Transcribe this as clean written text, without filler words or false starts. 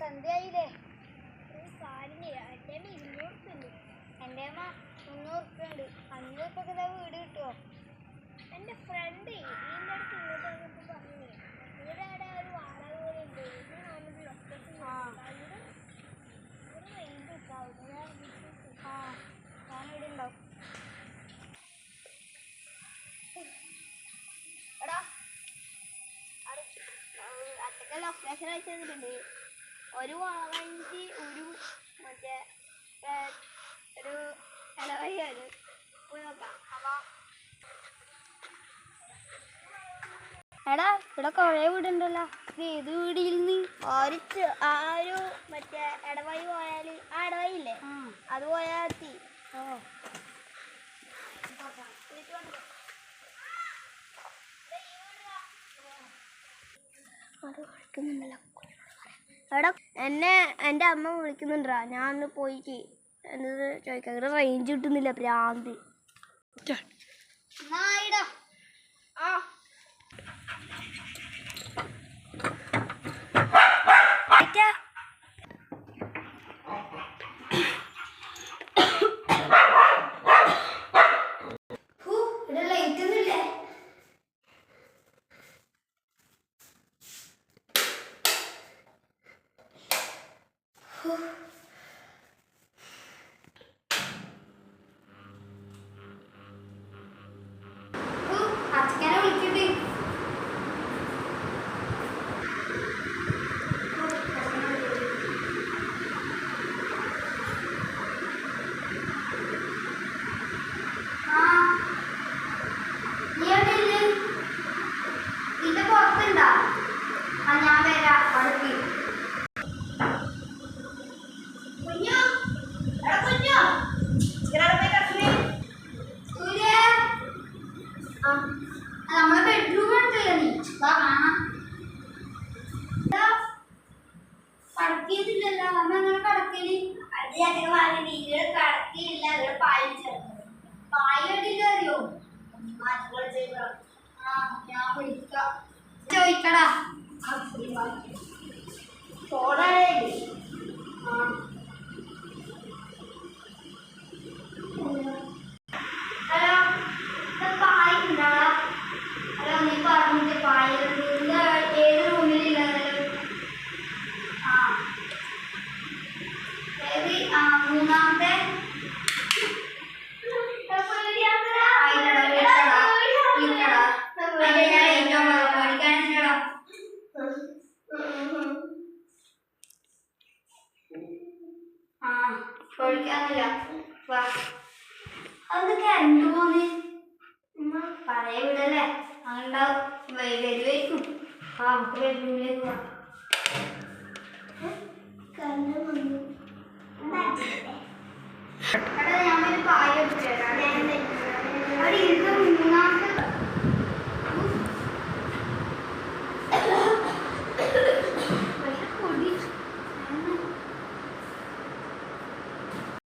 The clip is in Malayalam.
സന്ധ്യയായില്ലേ? കാലിന് എൻ്റെ 200 ഉണ്ട്. എൻ്റെ അമ്മ 300 ഉണ്ട്. 500 വീട് കിട്ടുമോ? എൻ്റെ ഫ്രണ്ട് ഇതിൻ്റെ അടുത്ത് ഇങ്ങോട്ട് വന്നിട്ട് പറഞ്ഞേ ഇവിടെ അവിടെ ഒരു വാടക പോലെ ഉണ്ട്. ഞാനൊരു ലൊക്കേഷൻ റേഞ്ച് കിട്ടാവും. ഞാനിവിടെ ഉണ്ടാവും. എടാ അച്ഛൻ്റെ ലൊക്കേഷൻ അയച്ചു തന്നിട്ടുണ്ട്. ഒരു വളവഞ്ചി ഒരു മറ്റേ ഒരു ഇലവഴിയാണ്. പോയി നോക്കാം. അപ്പം എടാ ഇവിടെ കുറേ വീടുണ്ടല്ലോ. ഏത് വീടിൽ നിന്ന് ആ ഒരു മറ്റേ ഇടവഴി പോയാൽ ആ ഇടവഴിയില്ലേ അത് പോയാൽ എത്തി. എടാ എൻ്റെ അമ്മ വിളിക്കുന്നുണ്ടാ. ഞാൻ ഒന്ന് പോയിട്ട് എന്നത് ചോദിക്കാം. ഇവിടെ റേഞ്ച് കിട്ടുന്നില്ല. ഭ്രാന്ത്. നമ്മളെ ബെഡ്റൂം എടുത്തില്ല നീ കടക്കിയതില്ലല്ലോ. അമ്മ അങ്ങനെ കടക്കല് വീട് കടക്കിയില്ല. ഇവിടെ പാല് ചേർന്നത് പാലിട്ടില്ല അറിയോ? ഞാൻ വിളിക്കാം. ചോദിക്കടാ ചോടായി. ഹലോ പായ ഉണ്ടാ? ഹലോ നീ പറഞ്ഞിട്ട് പായ ഏത് റൂമിലില്ല? മൂന്നാമത്തെ ചോദിക്കാന്നില്ല. അതൊക്കെ എന്ത് പോന്ന് പഴയ വീടല്ലേ? അങ്ങനെ വരുമായിരിക്കും. നമുക്ക് ബെഡ്റൂമിലേക്ക് പോവാം. ഞാൻ പായ എടുത്തു തരാം.